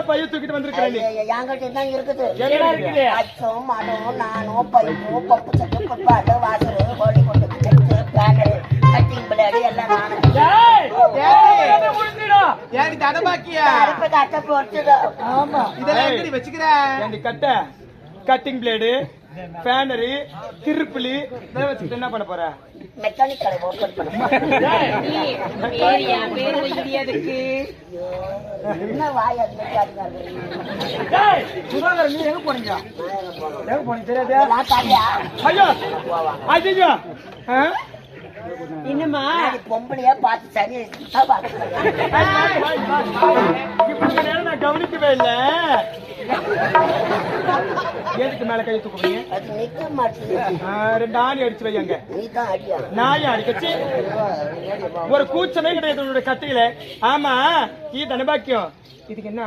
தான் பைய தூக்கிட்டு வந்திருக்கிறேன் நீ. என்கிட்ட தான் இருக்குது. என்ன இருக்குது? அச்சம் மடம் நானும் பைப்பும் பப்பு சட்டு புட்பாட்டு வாசரு கோழி கொண்டு பேனரு கட்டிங் பிள்ளையாடி எல்லாம் நானும் கட்ட போட்டுதோ. ஆமா இதெல்லாம் எப்படி வச்சுக்கிறேன்? கட்ட கட்டிங் பிளேடு பேனரு திருப்புளி இதெல்லாம் வச்சுட்டு என்ன பண்ண போற? மெக்கானிக் கடை ஓபன் பண்ண என்ன வாய் அது சுதாகர் நீ எங்க போனீங்க? எங்க போனீங்க தெரியாது? ஐயோ ஐயோ இன்னுமா பொம்பளையா பார்த்து சரியா இப்ப நேரம் நான் கவனிக்கவே இல்ல. எதுக்கு மேல கை தூக்குறீங்க? அது நிக்க மாட்டேங்குது. 2 ஆணி அடிச்சு வைங்க. நீ தான் அடியா நாய் அடிக்கச்சு ஒரு கூச்சமே கிடையாது உன்னோட கட்டையில. ஆமா இது தனபாக்கியம். இதுக்கு என்ன